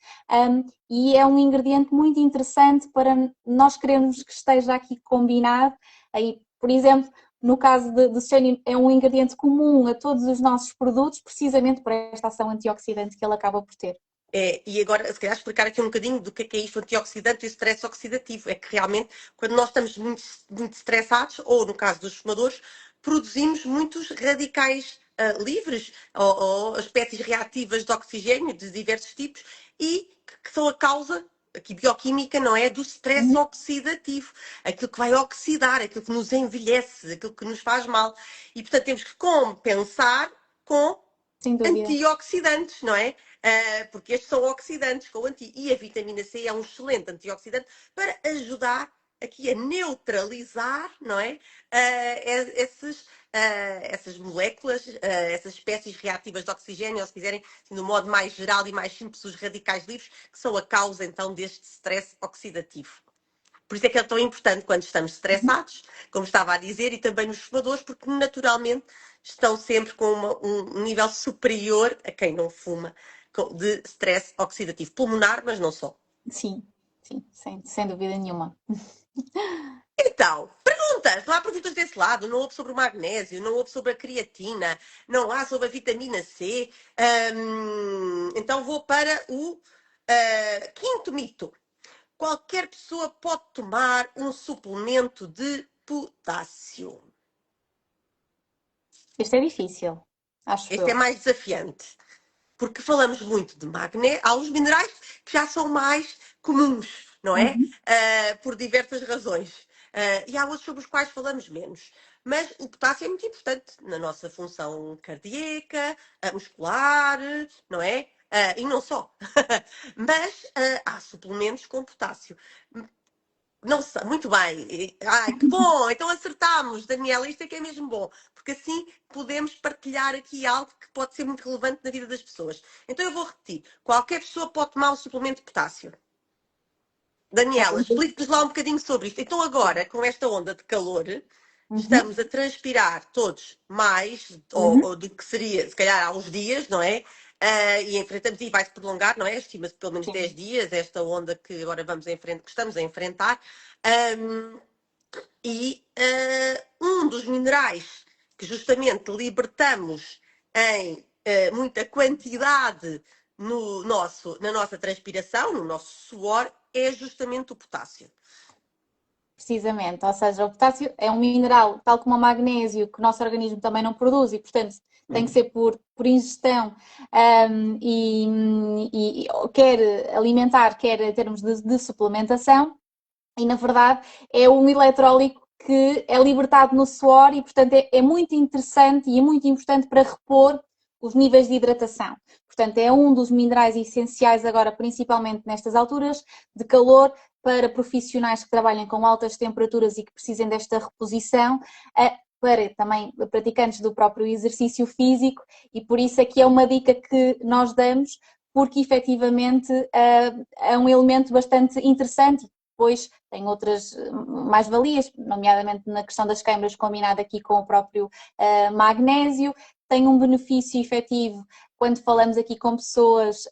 e é um ingrediente muito interessante para nós queremos que esteja aqui combinado. Aí, por exemplo, no caso do Sustaining, é um ingrediente comum a todos os nossos produtos, precisamente por esta ação antioxidante que ele acaba por ter. E agora, se calhar, explicar aqui um bocadinho do que é isto, antioxidante e o stress oxidativo. É que realmente, quando nós estamos muito estressados, ou no caso dos fumadores, produzimos muitos radicais livres, ou espécies reativas de oxigênio de diversos tipos, e que são a causa aqui bioquímica, não é? Do stress Uhum. oxidativo. Aquilo que vai oxidar, aquilo que nos envelhece, aquilo que nos faz mal. E, portanto, temos que compensar com Sem dúvida. antioxidantes, não é? Porque estes são oxidantes com e a vitamina C é um excelente antioxidante para ajudar aqui a neutralizar, não é? Essas moléculas, essas espécies reativas de oxigênio, ou se quiserem, assim, no modo mais geral e mais simples, os radicais livres, que são a causa então deste stress oxidativo. Por isso é que é tão importante quando estamos Uhum. estressados, como estava a dizer, e também nos fumadores, porque naturalmente estão sempre com um nível superior a quem não fuma de stress oxidativo pulmonar, mas não só. Sim, sim, sem dúvida nenhuma. Então, perguntas. Não há perguntas desse lado. Não houve sobre o magnésio, não houve sobre a creatina, não há sobre a vitamina C. Então vou para o quinto mito. Qualquer pessoa pode tomar um suplemento de potássio. Este é difícil, acho Este é eu. mais desafiante, porque falamos muito de magnésio. Há uns minerais que já são mais comuns, não é? Uhum. Por diversas razões. E há outros sobre os quais falamos menos. Mas o potássio é muito importante na nossa função cardíaca, muscular, não é? E não só. Mas há suplementos com potássio. Não sei, muito bem. Ai, que bom! Então acertámos, Daniela. Isto é que é mesmo bom, porque assim podemos partilhar aqui algo que pode ser muito relevante na vida das pessoas. Então eu vou repetir: qualquer pessoa pode tomar um suplemento de potássio. Daniela, explique-nos lá um bocadinho sobre isto. Então, agora, com esta onda de calor, Uhum. estamos a transpirar todos mais, Uhum. ou do que seria, se calhar, há uns dias, não é? E enfrentamos, e vai-se prolongar, não é? Estima-se pelo menos Sim. 10 dias, esta onda que agora que estamos a enfrentar. Um dos minerais que justamente libertamos em muita quantidade na nossa transpiração, no nosso suor, é justamente o potássio. Precisamente, ou seja, o potássio é um mineral, tal como o magnésio, que o nosso organismo também não produz e, portanto, tem que ser por ingestão e quer alimentar, quer em termos de suplementação, e na verdade é um eletrólico que é libertado no suor e, portanto, é muito interessante e é muito importante para repor os níveis de hidratação. Portanto, é um dos minerais essenciais agora, principalmente nestas alturas de calor, para profissionais que trabalhem com altas temperaturas e que precisem desta reposição, para também praticantes do próprio exercício físico, e por isso aqui é uma dica que nós damos, porque efetivamente é um elemento bastante interessante. Depois tem outras mais-valias, nomeadamente na questão das câimbras, combinado aqui com o próprio magnésio. Tem um benefício efetivo quando falamos aqui com pessoas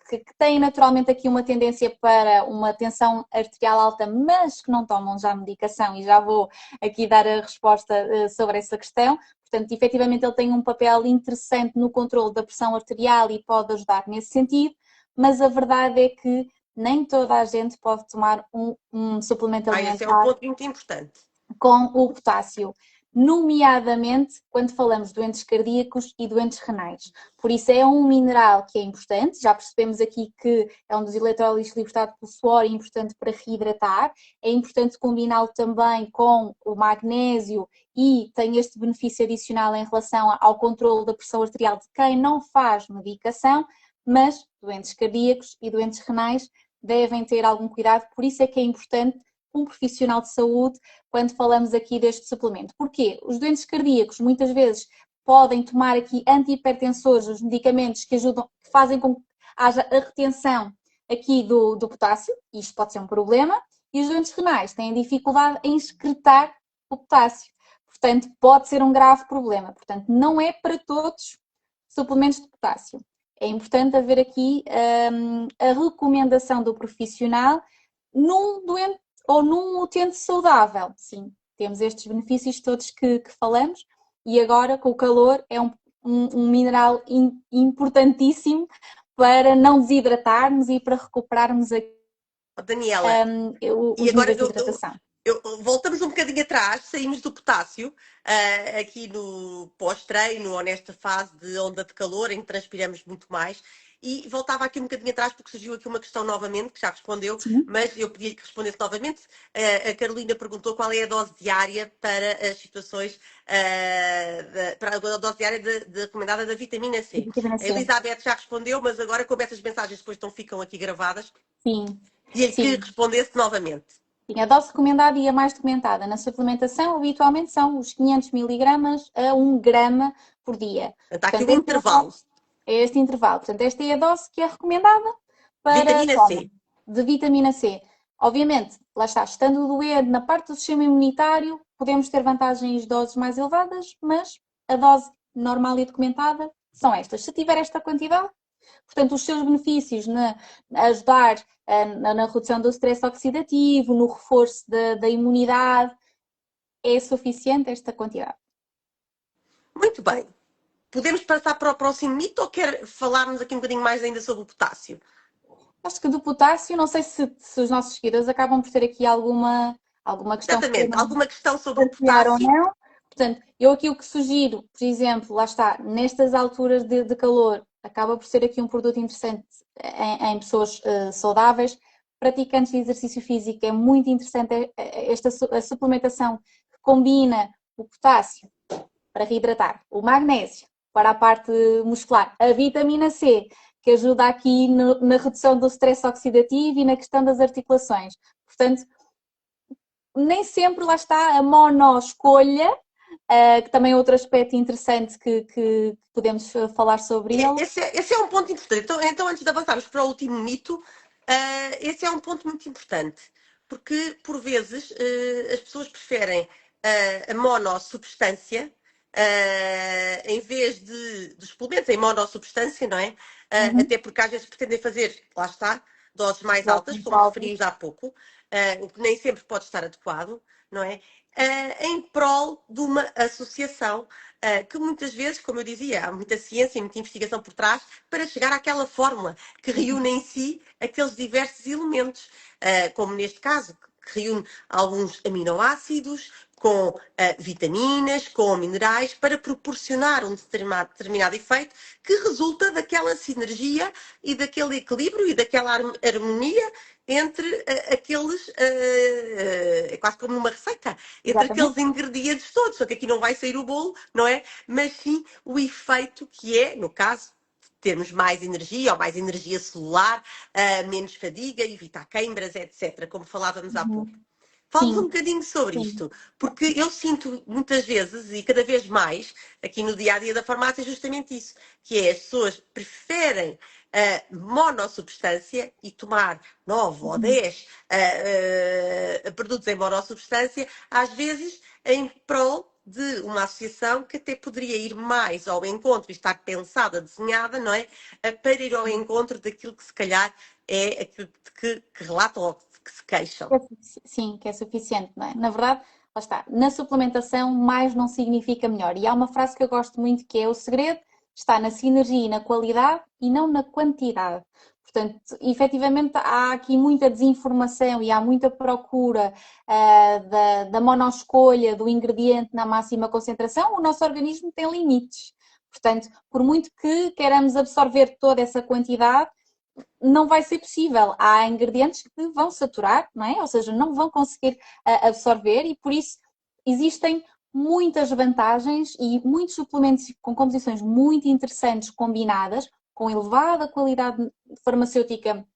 que têm naturalmente aqui uma tendência para uma tensão arterial alta, mas que não tomam já medicação, e já vou aqui dar a resposta sobre essa questão. Portanto, efetivamente ele tem um papel interessante no controle da pressão arterial e pode ajudar nesse sentido, mas a verdade é que nem toda a gente pode tomar um suplemento Esse é um alimentar ponto muito importante. com o potássio, nomeadamente quando falamos de doentes cardíacos e doentes renais. Por isso é um mineral que é importante, já percebemos aqui que é um dos eletrólitos libertados pelo suor e é importante para reidratar, é importante combiná-lo também com o magnésio e tem este benefício adicional em relação ao controle da pressão arterial de quem não faz medicação, mas doentes cardíacos e doentes renais devem ter algum cuidado, por isso é que é importante um profissional de saúde quando falamos aqui deste suplemento. Porquê? Os doentes cardíacos muitas vezes podem tomar aqui antihipertensores, os medicamentos que ajudam, que fazem com que haja a retenção aqui do potássio, e isto pode ser um problema, e os doentes renais têm dificuldade em excretar o potássio. Portanto, pode ser um grave problema. Portanto, não é para todos suplementos de potássio. É importante haver aqui a recomendação do profissional num doente ou num utente saudável. Sim, temos estes benefícios todos que falamos, e agora com o calor é um mineral importantíssimo para não desidratarmos e para recuperarmos Daniela, e os agora níveis de hidratação. voltamos um bocadinho atrás, saímos do potássio, aqui no pós-treino ou nesta fase de onda de calor em que transpiramos muito mais. E voltava aqui um bocadinho atrás porque surgiu aqui uma questão novamente, que já respondeu, Sim. mas eu pedi que respondesse novamente. A Carolina perguntou qual é a dose diária para as situações, para a dose diária recomendada da vitamina C. Vitamina A C. Elizabeth já respondeu, mas agora como essas mensagens depois ficam aqui gravadas, Sim, e que sim. respondesse novamente. Sim, a dose recomendada e a mais documentada na suplementação habitualmente são os 500 miligramas a 1 grama por dia. Está aqui Portanto, um intervalo. é este intervalo. Portanto, esta é a dose que é recomendada para Vitamina toma C. de vitamina C. Obviamente, lá está, estando doente na parte do sistema imunitário, podemos ter vantagens de doses mais elevadas, mas a dose normal e documentada são estas. Se tiver esta quantidade, portanto, os seus benefícios na ajudar na redução do stress oxidativo, no reforço da imunidade, é suficiente esta quantidade. Muito bem. Podemos passar para o próximo mito ou quer falarmos aqui um bocadinho mais ainda sobre o potássio? Acho que do potássio, não sei se os nossos seguidores acabam por ter aqui alguma questão que Exatamente. queiram Alguma questão sobre o partilhar ou potássio? não. Portanto, eu aqui o que sugiro, por exemplo, lá está, nestas alturas de calor, acaba por ser aqui um produto interessante em pessoas saudáveis, praticantes de exercício físico. É muito interessante a suplementação que combina o potássio para reidratar, o magnésio para a parte muscular, a vitamina C, que ajuda aqui na redução do stress oxidativo e na questão das articulações. Portanto, nem sempre lá está a monoescolha, que também é outro aspecto interessante que podemos falar sobre ele. Esse é um ponto importante. Então, antes de avançarmos para o último mito, esse é um ponto muito importante. Porque, por vezes, as pessoas preferem a monossubstância em vez dos suplementos em monossubstância, não é? Uhum. Até porque às vezes pretendem fazer, lá está, doses mais altas, Exatamente. como referimos há pouco, o que nem sempre pode estar adequado, não é? Em prol de uma associação que muitas vezes, como eu dizia, há muita ciência e muita investigação por trás para chegar àquela fórmula que reúne em si aqueles diversos elementos, como neste caso, que reúne alguns aminoácidos, com vitaminas, com minerais, para proporcionar um determinado efeito que resulta daquela sinergia e daquele equilíbrio e daquela harmonia entre aqueles, é quase como uma receita, entre aqueles Exatamente. ingredientes todos, só que aqui não vai sair o bolo, não é? Mas sim o efeito que é, no caso, termos mais energia ou mais energia celular, menos fadiga, evitar queimbras, etc., como falávamos há pouco. Uhum. Fala-nos um Sim, bocadinho sobre sim. isto, porque eu sinto muitas vezes, e cada vez mais, aqui no dia-a-dia da farmácia, justamente isso, que é as pessoas preferem a monossubstância e tomar 9 ou Uhum. 10 produtos em monossubstância, às vezes em prol de uma associação que até poderia ir mais ao encontro e estar pensada, desenhada, não é? Para ir ao encontro daquilo que se calhar é aquilo que relatam ou que se queixam. Sim, que é suficiente, não é? Na verdade, lá está, na suplementação, mais não significa melhor. E há uma frase que eu gosto muito que é: o segredo está na sinergia e na qualidade e não na quantidade. Portanto, efetivamente, há aqui muita desinformação e há muita procura da monoescolha do ingrediente na máxima concentração. O nosso organismo tem limites. Portanto, por muito que queiramos absorver toda essa quantidade, não vai ser possível. Há ingredientes que vão saturar, não é? Ou seja, não vão conseguir absorver e por isso existem muitas vantagens e muitos suplementos com composições muito interessantes combinadas, com elevada qualidade farmacêutica,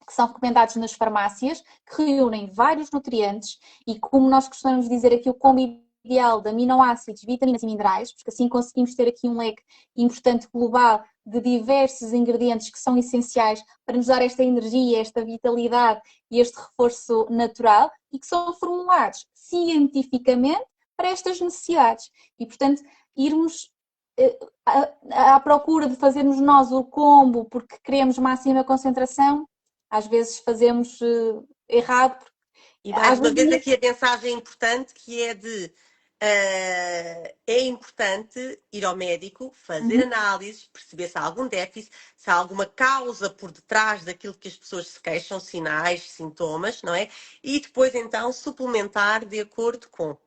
que são recomendados nas farmácias, que reúnem vários nutrientes e, como nós costumamos dizer aqui, o combo ideal de aminoácidos, vitaminas e minerais, porque assim conseguimos ter aqui um leque importante global de diversos ingredientes que são essenciais para nos dar esta energia, esta vitalidade e este reforço natural e que são formulados cientificamente para estas necessidades. E, portanto, irmos à procura de fazermos nós o combo porque queremos máxima concentração, às vezes fazemos errado. E mais Às uma vez vezes aqui a mensagem importante que é de é importante ir ao médico, fazer Uhum. análises, perceber se há algum déficit, se há alguma causa por detrás daquilo que as pessoas se queixam, sinais, sintomas, não é? E depois então suplementar de acordo com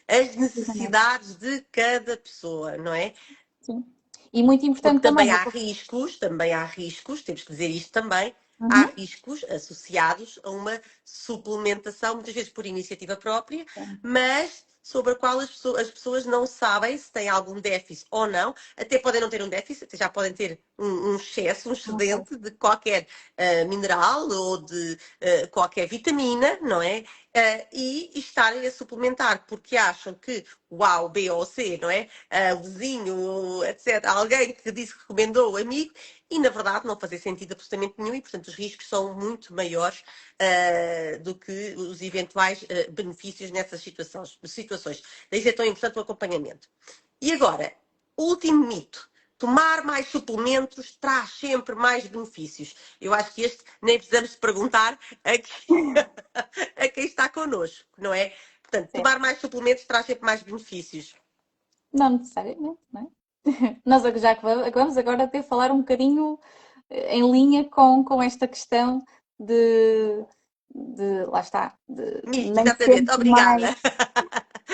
as Precisamente. necessidades de cada pessoa, não é? Sim. E muito Porque importante também. também há riscos, temos que dizer isto também, há Uhum. riscos associados a uma suplementação, muitas vezes por iniciativa própria, Sim. mas sobre a qual as pessoas não sabem se têm algum déficit ou não, até podem não ter um déficit, até já podem ter um excesso, um Não sei. excedente de qualquer mineral ou de qualquer vitamina, não é? E estarem a suplementar porque acham que o A, o B ou o C, não é? O vizinho, etc. Alguém que disse que recomendou o amigo e, na verdade, não fazia sentido absolutamente nenhum e, portanto, os riscos são muito maiores do que os eventuais benefícios nessas situações. Daí é tão importante o acompanhamento. E agora, o último mito. Tomar mais suplementos traz sempre mais benefícios. Eu acho que este nem precisamos de perguntar a quem, a quem está connosco, não é? Portanto, Certo. tomar mais suplementos traz sempre mais benefícios. Não necessariamente, não é? Nós já vamos agora ter falar um bocadinho em linha com esta questão lá está, de Mito, exatamente. Obrigada.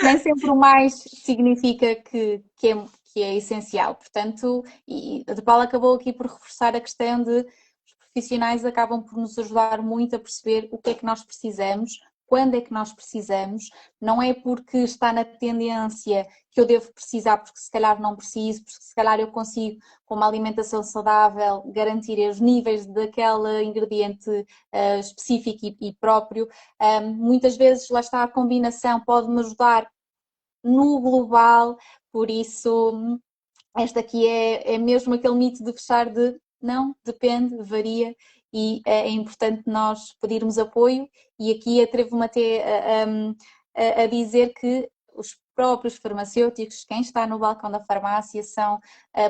nem sempre o mais significa que é essencial. Portanto, e a De Paula acabou aqui por reforçar a questão de os profissionais acabam por nos ajudar muito a perceber o que é que nós precisamos, quando é que nós precisamos, não é porque está na tendência que eu devo precisar, porque se calhar não preciso, porque se calhar eu consigo, com uma alimentação saudável, garantir os níveis daquele ingrediente específico e próprio. Muitas vezes, lá está, a combinação pode-me ajudar no global, por isso esta aqui é mesmo aquele mito de fechar de não, depende, varia e é importante nós pedirmos apoio e aqui atrevo-me até a dizer que os próprios farmacêuticos, quem está no balcão da farmácia, são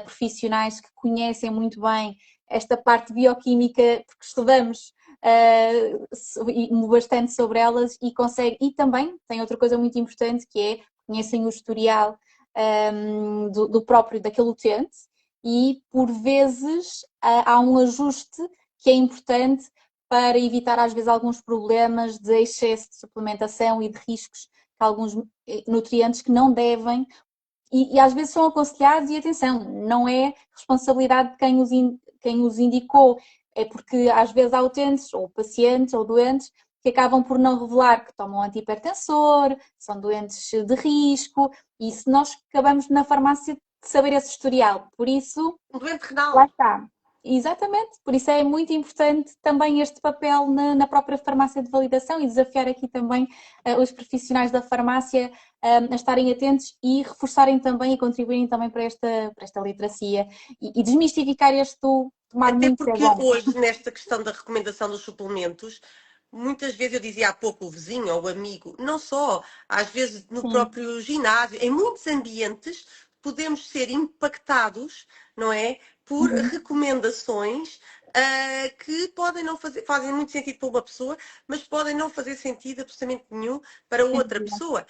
profissionais que conhecem muito bem esta parte bioquímica, porque estudamos bastante sobre elas e conseguem, e também tem outra coisa muito importante que é conhecem o historial do próprio, daquele utente e por vezes há um ajuste que é importante para evitar às vezes alguns problemas de excesso de suplementação e de riscos que alguns nutrientes que não devem e às vezes são aconselhados e atenção, não é responsabilidade de quem os indicou, é porque às vezes há utentes ou pacientes ou doentes que acabam por não revelar que tomam antihipertensor, são doentes de risco, e se nós acabamos na farmácia de saber esse historial, por isso, Um doente lá renal. está. Exatamente, por isso é muito importante também este papel na própria farmácia de validação e desafiar aqui também os profissionais da farmácia a estarem atentos e reforçarem também e contribuírem também para esta literacia e desmistificar este tomar Até muito é porque bom. hoje, nesta questão da recomendação dos suplementos, muitas vezes eu dizia há pouco o vizinho ou o amigo, não só, às vezes no Sim. próprio ginásio, em muitos ambientes podemos ser impactados, não é? Por Uhum. recomendações que podem não fazer, fazem muito sentido para uma pessoa, mas podem não fazer sentido absolutamente nenhum para Sem outra dúvida. pessoa.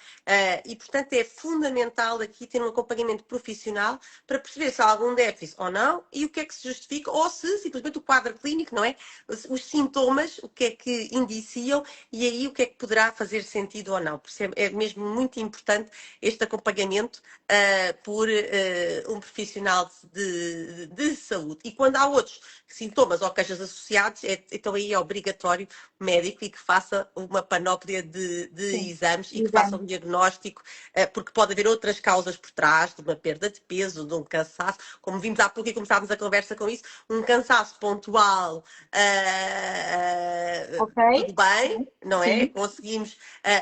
E, portanto, é fundamental aqui ter um acompanhamento profissional para perceber se há algum déficit ou não e o que é que se justifica, ou se simplesmente o quadro clínico, não é? Os sintomas, o que é que indiciam e aí o que é que poderá fazer sentido ou não. Por isso é mesmo muito importante este acompanhamento por um profissional de saúde. E quando há outros sintomas ou queixas associados, então aí é obrigatório médico e que faça uma panóplia de Sim. exames e que faça Exame. um diagnóstico, porque pode haver outras causas por trás, de uma perda de peso, de um cansaço, como vimos há pouco e começámos a conversa com isso, um cansaço pontual, Ok? tudo bem, não é? Sim. Conseguimos,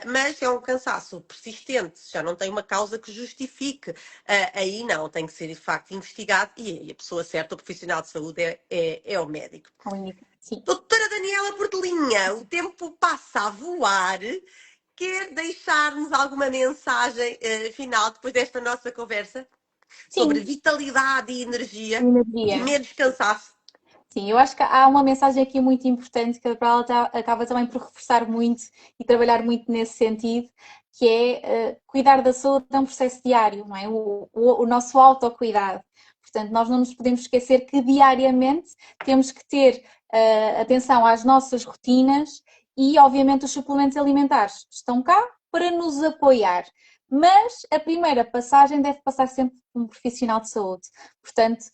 mas é um cansaço persistente, já não tem uma causa que justifique. Aí não, tem que ser de facto investigado e a pessoa certa, o profissional de saúde, é o médico. Clínica. Sim. Doutora Daniela Portelinha, o tempo passa a voar. Quer deixar-nos alguma mensagem final depois desta nossa conversa sobre Sim. vitalidade e energia e Energia. menos cansaço? Sim, eu acho que há uma mensagem aqui muito importante que a Gabriela acaba também por reforçar muito e trabalhar muito nesse sentido, que é cuidar da saúde é um processo diário, não é? O nosso autocuidado. Portanto, nós não nos podemos esquecer que diariamente temos que ter atenção às nossas rotinas e, obviamente, os suplementos alimentares estão cá para nos apoiar. Mas a primeira passagem deve passar sempre por um profissional de saúde. Portanto,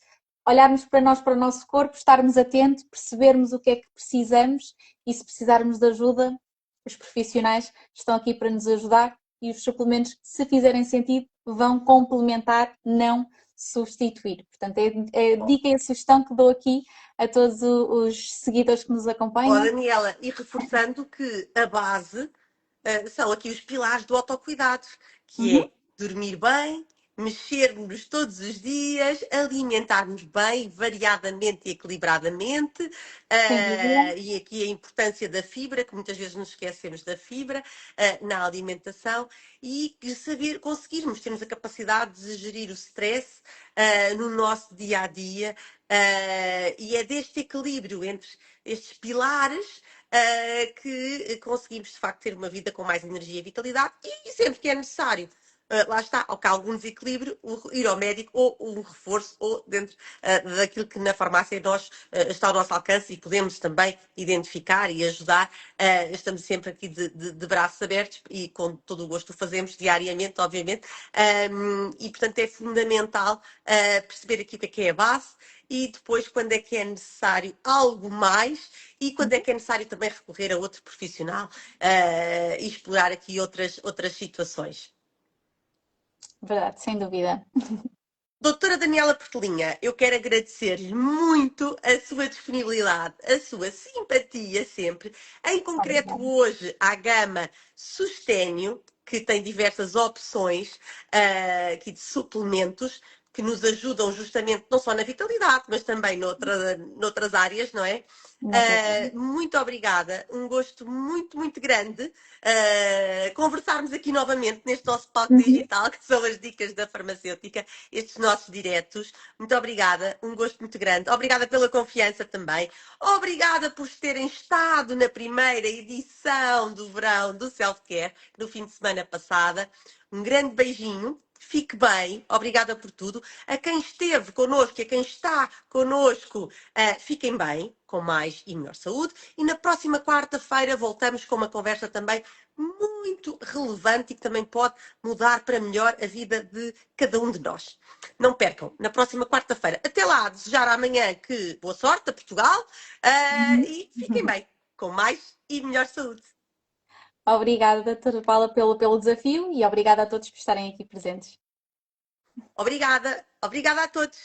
olharmos para nós, para o nosso corpo, estarmos atentos, percebermos o que é que precisamos e se precisarmos de ajuda, os profissionais estão aqui para nos ajudar e os suplementos, se fizerem sentido, vão complementar, não substituir. Portanto, é a dica e a sugestão que dou aqui a todos os seguidores que nos Ó, acompanham. Daniela, e reforçando que a base são aqui os pilares do autocuidado, que Uhum, é dormir bem, mexermos todos os dias, alimentarmos bem, variadamente e equilibradamente, sem dúvida. e aqui a importância da fibra, que muitas vezes nos esquecemos da fibra na alimentação, e saber conseguirmos, termos a capacidade de gerir o stress no nosso dia a dia, e é deste equilíbrio entre estes pilares que conseguimos de facto ter uma vida com mais energia e vitalidade e sempre que é necessário. Lá está, ou que há algum desequilíbrio, ir ao médico ou um reforço ou dentro daquilo que na farmácia nós, está ao nosso alcance e podemos também identificar e ajudar. Estamos sempre aqui de braços abertos e com todo o gosto o fazemos diariamente, obviamente. E portanto é fundamental perceber aqui o que é a base e depois quando é que é necessário algo mais e quando é que é necessário também recorrer a outro profissional e explorar aqui outras situações. Verdade, sem dúvida. Doutora Daniela Portelinha, eu quero agradecer-lhe muito a sua disponibilidade, a sua simpatia sempre, em concreto Obrigada. hoje à gama Sustênio, que tem diversas opções aqui de suplementos que nos ajudam justamente não só na vitalidade, mas também noutras áreas, não é? Noutras áreas. Muito obrigada, um gosto muito, muito grande conversarmos aqui novamente neste nosso palco Uhum. digital, que são as dicas da farmacêutica, estes nossos diretos. Muito obrigada, um gosto muito grande. Obrigada pela confiança também. Obrigada por terem estado na primeira edição do verão do Self-Care, no fim de semana passada. Um grande beijinho. Fique bem, obrigada por tudo. A quem esteve connosco e a quem está connosco, fiquem bem, com mais e melhor saúde. E na próxima quarta-feira voltamos com uma conversa também muito relevante e que também pode mudar para melhor a vida de cada um de nós. Não percam, na próxima quarta-feira. Até lá, desejar amanhã que boa sorte a Portugal e fiquem Uhum. bem, com mais e melhor saúde. Obrigada, doutora Paula, pelo desafio e obrigada a todos por estarem aqui presentes. Obrigada, obrigada a todos.